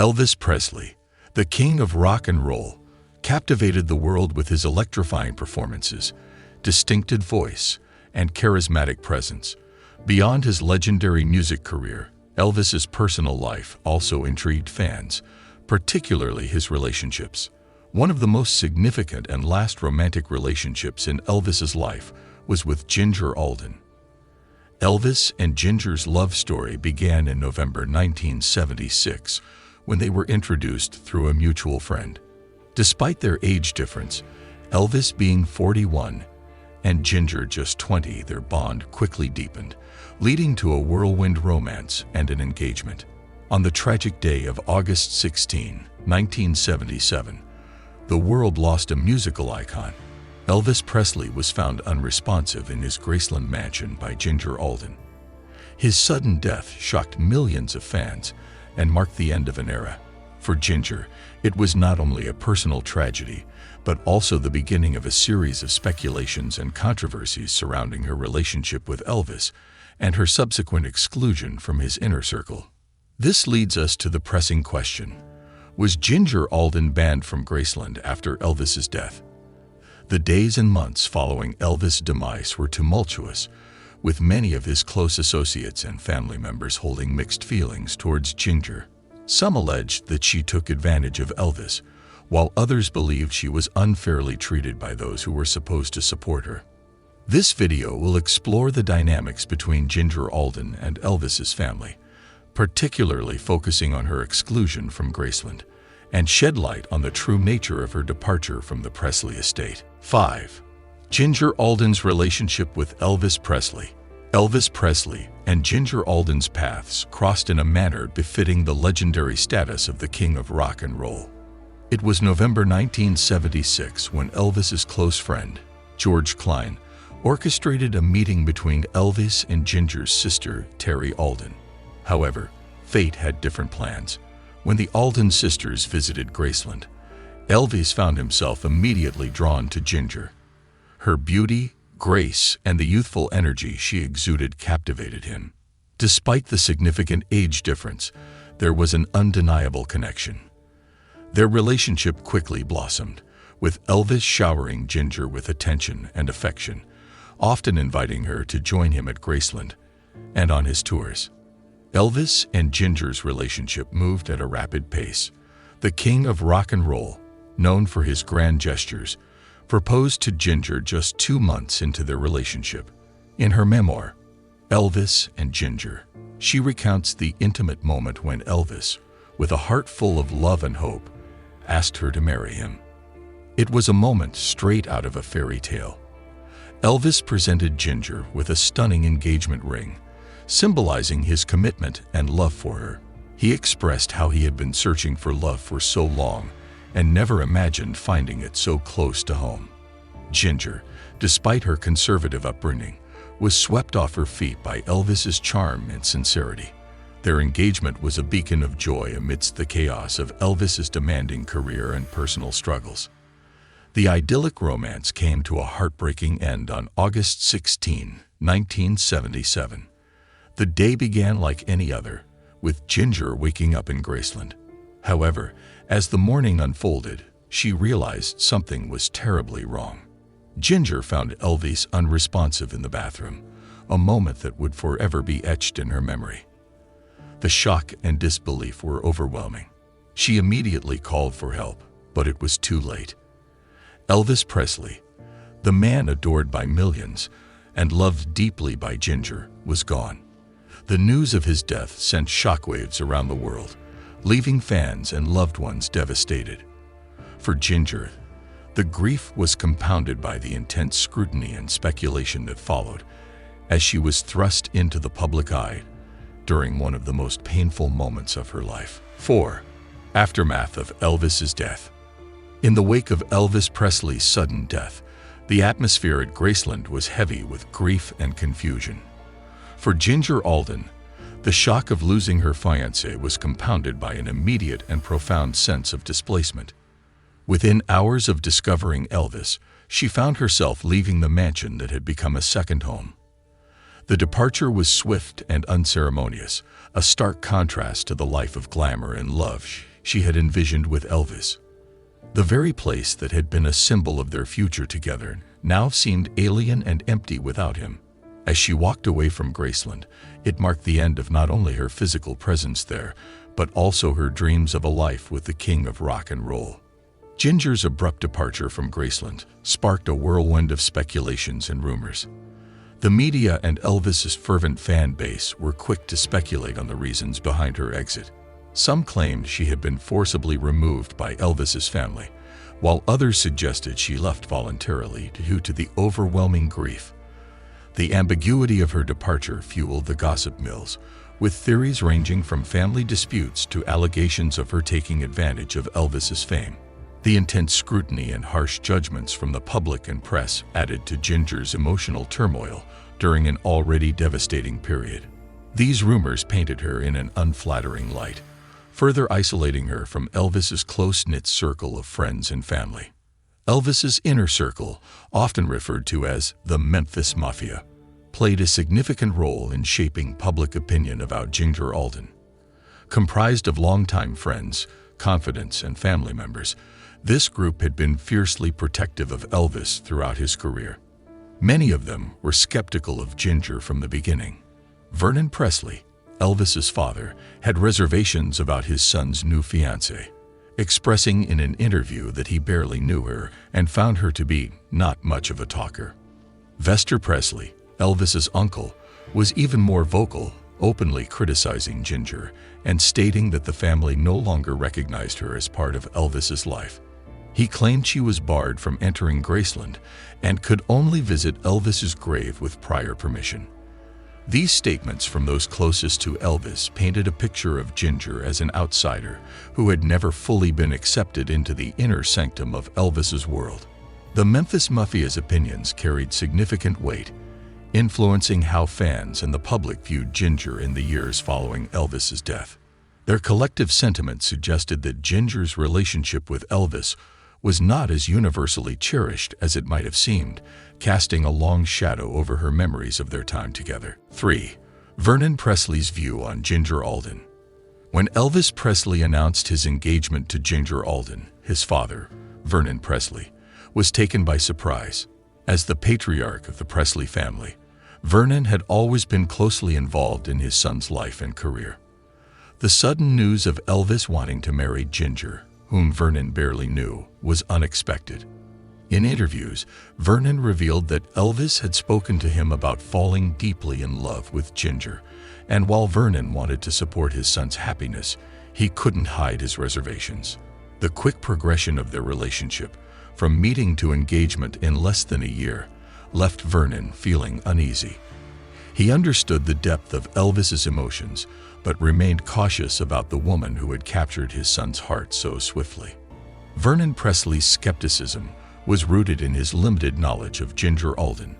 Elvis Presley, the king of rock and roll, captivated the world with his electrifying performances, distinctive voice, and charismatic presence. Beyond his legendary music career, Elvis's personal life also intrigued fans, particularly his relationships. One of the most significant and last romantic relationships in Elvis's life was with Ginger Alden. Elvis and Ginger's love story began in November 1976 when they were introduced through a mutual friend. Despite their age difference, Elvis being 41 and Ginger just 20, their bond quickly deepened, leading to a whirlwind romance and an engagement. On the tragic day of August 16, 1977, the world lost a musical icon. Elvis Presley was found unresponsive in his Graceland mansion by Ginger Alden. His sudden death shocked millions of fans and marked the end of an era. For Ginger, it was not only a personal tragedy, but also the beginning of a series of speculations and controversies surrounding her relationship with Elvis and her subsequent exclusion from his inner circle. This leads us to the pressing question: was Ginger Alden banned from Graceland after Elvis's death? The days and months following Elvis' demise were tumultuous, with many of his close associates and family members holding mixed feelings towards Ginger. Some alleged that she took advantage of Elvis, while others believed she was unfairly treated by those who were supposed to support her. This video will explore the dynamics between Ginger Alden and Elvis's family, particularly focusing on her exclusion from Graceland, and shed light on the true nature of her departure from the Presley estate. 5. Ginger Alden's relationship with Elvis Presley. Elvis Presley and Ginger Alden's paths crossed in a manner befitting the legendary status of the king of rock and roll. It was November 1976 when Elvis's close friend, George Klein, orchestrated a meeting between Elvis and Ginger's sister, Terry Alden. However, fate had different plans. When the Alden sisters visited Graceland, Elvis found himself immediately drawn to Ginger. Her beauty, grace, and the youthful energy she exuded captivated him. Despite the significant age difference, there was an undeniable connection. Their relationship quickly blossomed, with Elvis showering Ginger with attention and affection, often inviting her to join him at Graceland and on his tours. Elvis and Ginger's relationship moved at a rapid pace. The king of rock and roll, known for his grand gestures, proposed to Ginger just 2 months into their relationship. In her memoir, Elvis and Ginger, she recounts the intimate moment when Elvis, with a heart full of love and hope, asked her to marry him. It was a moment straight out of a fairy tale. Elvis presented Ginger with a stunning engagement ring, symbolizing his commitment and love for her. He expressed how he had been searching for love for so long and never imagined finding it so close to home. Ginger, despite her conservative upbringing, was swept off her feet by Elvis's charm and sincerity. Their engagement was a beacon of joy amidst the chaos of Elvis's demanding career and personal struggles. The idyllic romance came to a heartbreaking end on August 16, 1977. The day began like any other, with Ginger waking up in Graceland. However, as the morning unfolded, she realized something was terribly wrong. Ginger found Elvis unresponsive in the bathroom, a moment that would forever be etched in her memory. The shock and disbelief were overwhelming. She immediately called for help, but it was too late. Elvis Presley, the man adored by millions and loved deeply by Ginger, was gone. The news of his death sent shockwaves around the world, leaving fans and loved ones devastated. For Ginger, the grief was compounded by the intense scrutiny and speculation that followed, as she was thrust into the public eye during one of the most painful moments of her life. 4. Aftermath of Elvis's death. In the wake of Elvis Presley's sudden death, the atmosphere at Graceland was heavy with grief and confusion. For Ginger Alden, the shock of losing her fiancé was compounded by an immediate and profound sense of displacement. Within hours of discovering Elvis, she found herself leaving the mansion that had become a second home. The departure was swift and unceremonious, a stark contrast to the life of glamour and love she had envisioned with Elvis. The very place that had been a symbol of their future together now seemed alien and empty without him. As she walked away from Graceland, it marked the end of not only her physical presence there, but also her dreams of a life with the king of rock and roll. Ginger's abrupt departure from Graceland sparked a whirlwind of speculations and rumors. The media and Elvis's fervent fan base were quick to speculate on the reasons behind her exit. Some claimed she had been forcibly removed by Elvis's family, while others suggested she left voluntarily due to the overwhelming grief. The ambiguity of her departure fueled the gossip mills, with theories ranging from family disputes to allegations of her taking advantage of Elvis's fame. The intense scrutiny and harsh judgments from the public and press added to Ginger's emotional turmoil during an already devastating period. These rumors painted her in an unflattering light, further isolating her from Elvis's close-knit circle of friends and family. Elvis's inner circle, often referred to as the Memphis Mafia, played a significant role in shaping public opinion about Ginger Alden. Comprised of longtime friends, confidants, and family members, this group had been fiercely protective of Elvis throughout his career. Many of them were skeptical of Ginger from the beginning. Vernon Presley, Elvis's father, had reservations about his son's new fiancée, expressing in an interview that he barely knew her and found her to be not much of a talker. Elvis Presley, Elvis's uncle, was even more vocal, openly criticizing Ginger and stating that the family no longer recognized her as part of Elvis's life. He claimed she was barred from entering Graceland and could only visit Elvis's grave with prior permission. These statements from those closest to Elvis painted a picture of Ginger as an outsider who had never fully been accepted into the inner sanctum of Elvis's world. The Memphis Mafia's opinions carried significant weight, influencing how fans and the public viewed Ginger in the years following Elvis's death. Their collective sentiment suggested that Ginger's relationship with Elvis was not as universally cherished as it might have seemed, casting a long shadow over her memories of their time together. 3. Vernon Presley's view on Ginger Alden. When Elvis Presley announced his engagement to Ginger Alden, his father, Vernon Presley, was taken by surprise. As the patriarch of the Presley family, Vernon had always been closely involved in his son's life and career. The sudden news of Elvis wanting to marry Ginger, whom Vernon barely knew, was unexpected. In interviews, Vernon revealed that Elvis had spoken to him about falling deeply in love with Ginger, and while Vernon wanted to support his son's happiness, he couldn't hide his reservations. The quick progression of their relationship, from meeting to engagement in less than a year, left Vernon feeling uneasy. He understood the depth of Elvis's emotions, but remained cautious about the woman who had captured his son's heart so swiftly. Vernon Presley's skepticism was rooted in his limited knowledge of Ginger Alden.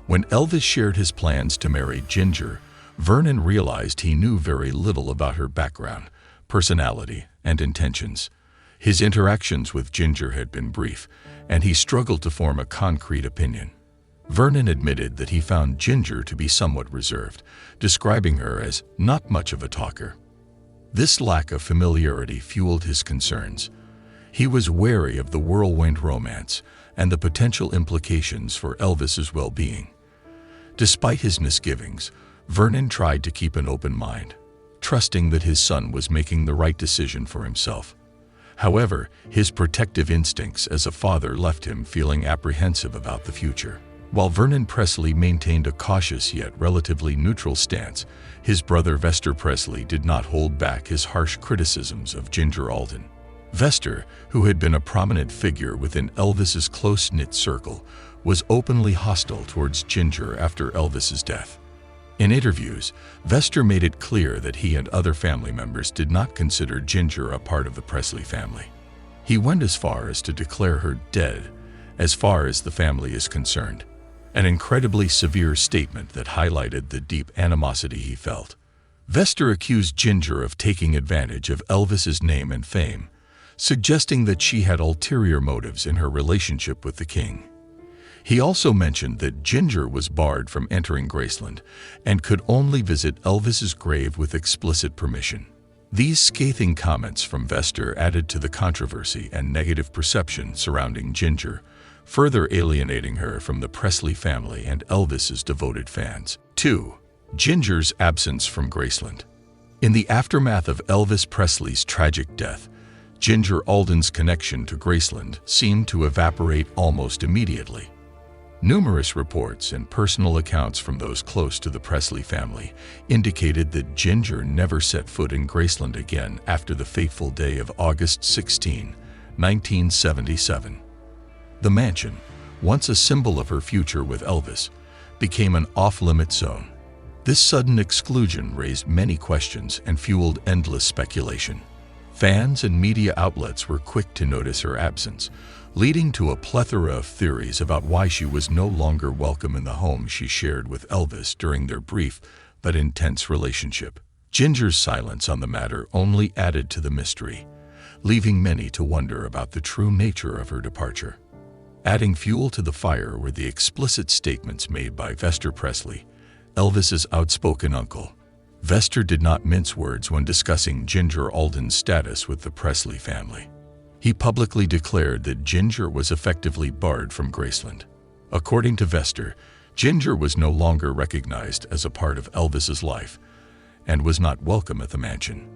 When Elvis shared his plans to marry Ginger, Vernon realized he knew very little about her background, personality, and intentions. His interactions with Ginger had been brief, and he struggled to form a concrete opinion. Vernon admitted that he found Ginger to be somewhat reserved, describing her as not much of a talker. This lack of familiarity fueled his concerns. He was wary of the whirlwind romance and the potential implications for Elvis's well-being. Despite his misgivings, Vernon tried to keep an open mind, trusting that his son was making the right decision for himself. However, his protective instincts as a father left him feeling apprehensive about the future. While Vernon Presley maintained a cautious yet relatively neutral stance, his brother Elvis Presley did not hold back his harsh criticisms of Ginger Alden. Elvis, who had been a prominent figure within Elvis's close-knit circle, was openly hostile towards Ginger after Elvis's death. In interviews, Elvis made it clear that he and other family members did not consider Ginger a part of the Presley family. He went as far as to declare her dead, as far as the family is concerned. An incredibly severe statement that highlighted the deep animosity he felt. Elvis accused Ginger of taking advantage of Elvis's name and fame, suggesting that she had ulterior motives in her relationship with the king. He also mentioned that Ginger was barred from entering Graceland and could only visit Elvis's grave with explicit permission. These scathing comments from Vester added to the controversy and negative perception surrounding Ginger, further alienating her from the Presley family and Elvis's devoted fans. 2. Ginger's absence from Graceland. In the aftermath of Elvis Presley's tragic death, Ginger Alden's connection to Graceland seemed to evaporate almost immediately. Numerous reports and personal accounts from those close to the Presley family indicated that Ginger never set foot in Graceland again after the fateful day of August 16, 1977. The mansion, once a symbol of her future with Elvis, became an off-limit zone. This sudden exclusion raised many questions and fueled endless speculation. Fans and media outlets were quick to notice her absence, leading to a plethora of theories about why she was no longer welcome in the home she shared with Elvis during their brief but intense relationship. Ginger's silence on the matter only added to the mystery, leaving many to wonder about the true nature of her departure. Adding fuel to the fire were the explicit statements made by Vester Presley, Elvis's outspoken uncle. Vester did not mince words when discussing Ginger Alden's status with the Presley family. He publicly declared that Ginger was effectively barred from Graceland. According to Vester, Ginger was no longer recognized as a part of Elvis's life and was not welcome at the mansion.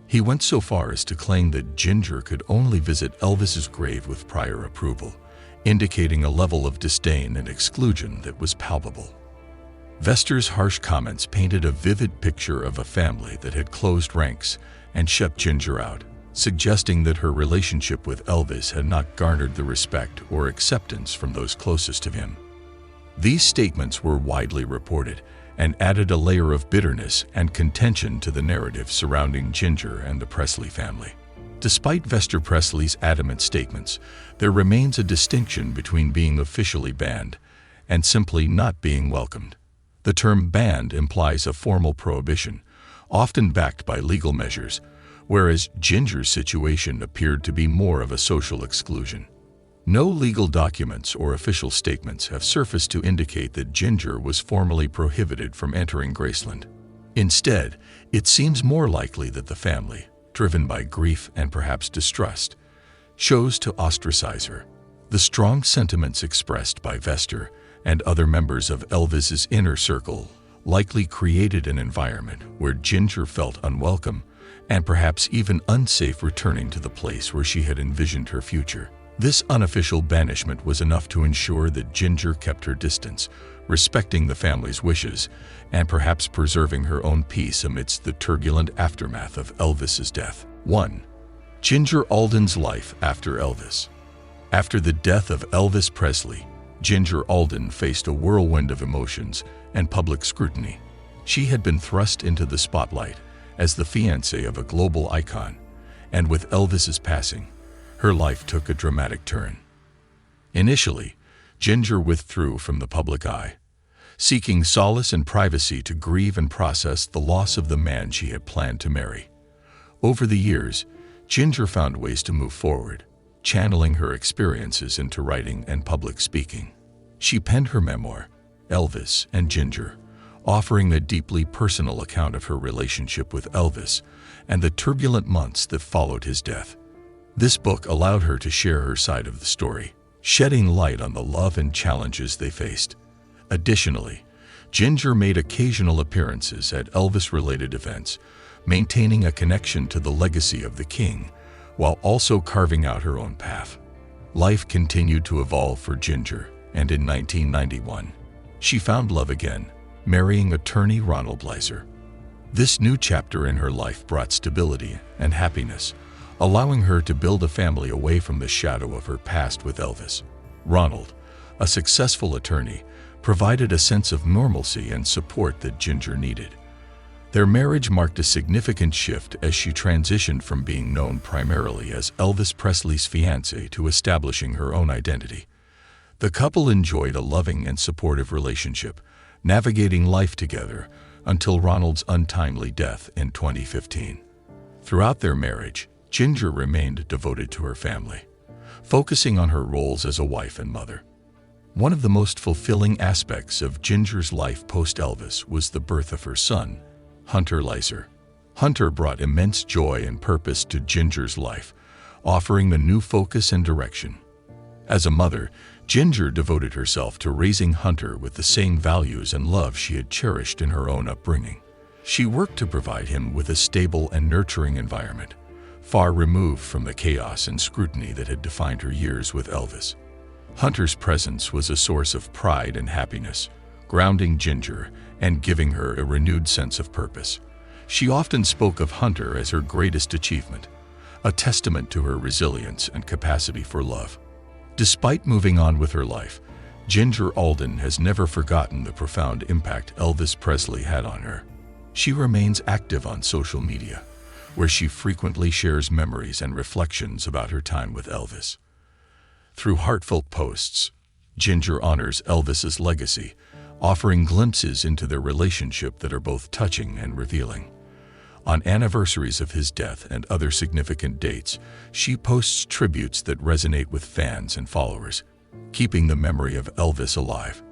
He went so far as to claim that Ginger could only visit Elvis's grave with prior approval, indicating a level of disdain and exclusion that was palpable. Vester's harsh comments painted a vivid picture of a family that had closed ranks and shut Ginger out, suggesting that her relationship with Elvis had not garnered the respect or acceptance from those closest to him. These statements were widely reported and added a layer of bitterness and contention to the narrative surrounding Ginger and the Presley family. Despite Vester Presley's adamant statements, there remains a distinction between being officially banned and simply not being welcomed. The term banned implies a formal prohibition, often backed by legal measures, whereas Ginger's situation appeared to be more of a social exclusion. No legal documents or official statements have surfaced to indicate that Ginger was formally prohibited from entering Graceland. Instead, it seems more likely that the family, driven by grief and perhaps distrust, chose to ostracize her. The strong sentiments expressed by Vester and other members of Elvis's inner circle likely created an environment where Ginger felt unwelcome and perhaps even unsafe returning to the place where she had envisioned her future. This unofficial banishment was enough to ensure that Ginger kept her distance, respecting the family's wishes and perhaps preserving her own peace amidst the turbulent aftermath of Elvis's death. 1. Ginger Alden's life after Elvis. After the death of Elvis Presley, Ginger Alden faced a whirlwind of emotions and public scrutiny. She had been thrust into the spotlight as the fiancée of a global icon, and with Elvis's passing, her life took a dramatic turn. Initially, Ginger withdrew from the public eye, seeking solace and privacy to grieve and process the loss of the man she had planned to marry. Over the years, Ginger found ways to move forward, channeling her experiences into writing and public speaking. She penned her memoir, Elvis and Ginger, offering a deeply personal account of her relationship with Elvis and the turbulent months that followed his death. This book allowed her to share her side of the story, shedding light on the love and challenges they faced. Additionally, Ginger made occasional appearances at Elvis-related events, maintaining a connection to the legacy of the king, while also carving out her own path. Life continued to evolve for Ginger, and in 1991, she found love again, marrying attorney Ronald Leiser. This new chapter in her life brought stability and happiness, allowing her to build a family away from the shadow of her past with Elvis. Ronald, a successful attorney, provided a sense of normalcy and support that Ginger needed. Their marriage marked a significant shift as she transitioned from being known primarily as Elvis Presley's fiancée to establishing her own identity. The couple enjoyed a loving and supportive relationship, navigating life together until Ronald's untimely death in 2015. Throughout their marriage, Ginger remained devoted to her family, focusing on her roles as a wife and mother. One of the most fulfilling aspects of Ginger's life post-Elvis was the birth of her son, Hunter Leiser. Hunter brought immense joy and purpose to Ginger's life, offering a new focus and direction. As a mother, Ginger devoted herself to raising Hunter with the same values and love she had cherished in her own upbringing. She worked to provide him with a stable and nurturing environment, far removed from the chaos and scrutiny that had defined her years with Elvis. Hunter's presence was a source of pride and happiness, grounding Ginger and giving her a renewed sense of purpose. She often spoke of Hunter as her greatest achievement, a testament to her resilience and capacity for love. Despite moving on with her life, Ginger Alden has never forgotten the profound impact Elvis Presley had on her. She remains active on social media, where she frequently shares memories and reflections about her time with Elvis. Through heartfelt posts, Ginger honors Elvis's legacy, offering glimpses into their relationship that are both touching and revealing. On anniversaries of his death and other significant dates, she posts tributes that resonate with fans and followers, keeping the memory of Elvis alive.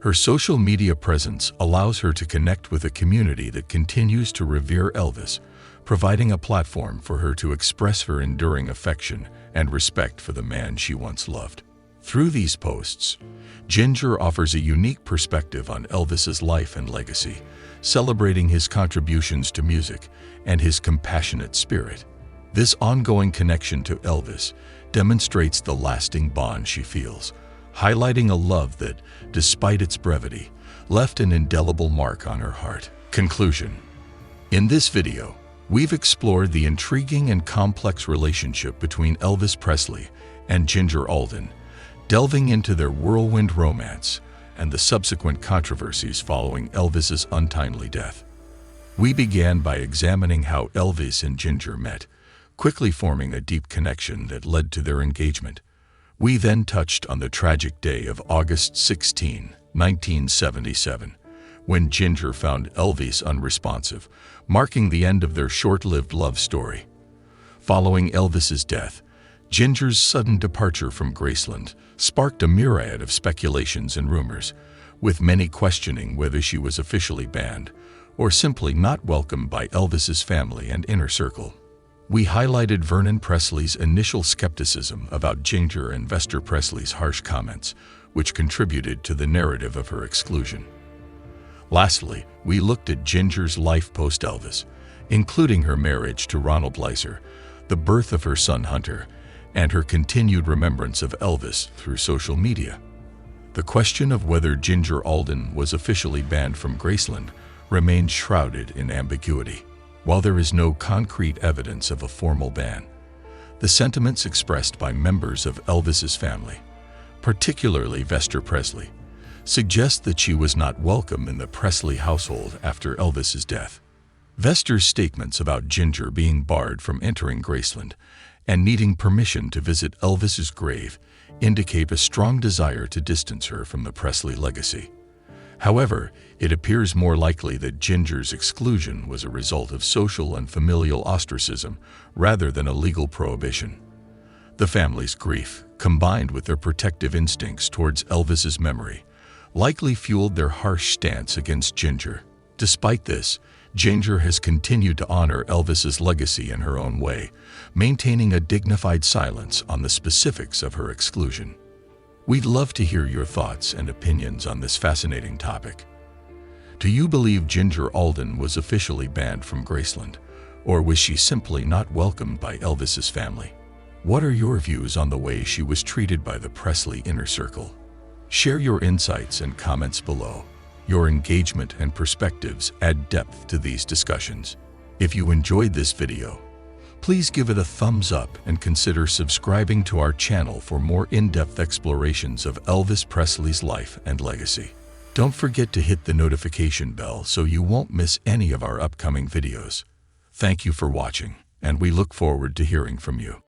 Her social media presence allows her to connect with a community that continues to revere Elvis, providing a platform for her to express her enduring affection and respect for the man she once loved. Through these posts, Ginger offers a unique perspective on Elvis's life and legacy, celebrating his contributions to music and his compassionate spirit. This ongoing connection to Elvis demonstrates the lasting bond she feels, highlighting a love that, despite its brevity, left an indelible mark on her heart. Conclusion. In this video, we've explored the intriguing and complex relationship between Elvis Presley and Ginger Alden, delving into their whirlwind romance and the subsequent controversies following Elvis's untimely death. We began by examining how Elvis and Ginger met, quickly forming a deep connection that led to their engagement. We then touched on the tragic day of August 16, 1977, when Ginger found Elvis unresponsive, marking the end of their short-lived love story. Following Elvis's death, Ginger's sudden departure from Graceland sparked a myriad of speculations and rumors, with many questioning whether she was officially banned or simply not welcomed by Elvis's family and inner circle. We highlighted Vernon Presley's initial skepticism about Ginger and Vester Presley's harsh comments, which contributed to the narrative of her exclusion. Lastly, we looked at Ginger's life post-Elvis, including her marriage to Ronald Bleiser, the birth of her son Hunter, and her continued remembrance of Elvis through social media. The question of whether Ginger Alden was officially banned from Graceland remains shrouded in ambiguity. While there is no concrete evidence of a formal ban, the sentiments expressed by members of Elvis's family, particularly Vester Presley, suggest that she was not welcome in the Presley household after Elvis's death. Vester's statements about Ginger being barred from entering Graceland and needing permission to visit Elvis's grave indicate a strong desire to distance her from the Presley legacy. However, it appears more likely that Ginger's exclusion was a result of social and familial ostracism rather than a legal prohibition. The family's grief, combined with their protective instincts towards Elvis's memory, likely fueled their harsh stance against Ginger. Despite this, Ginger has continued to honor Elvis's legacy in her own way, maintaining a dignified silence on the specifics of her exclusion. We'd love to hear your thoughts and opinions on this fascinating topic. Do you believe Ginger Alden was officially banned from Graceland, or was she simply not welcomed by Elvis's family? What are your views on the way she was treated by the Presley inner circle? Share your insights and comments below. Your engagement and perspectives add depth to these discussions. If you enjoyed this video, please give it a thumbs up and consider subscribing to our channel for more in-depth explorations of Elvis Presley's life and legacy. Don't forget to hit the notification bell so you won't miss any of our upcoming videos. Thank you for watching, and we look forward to hearing from you.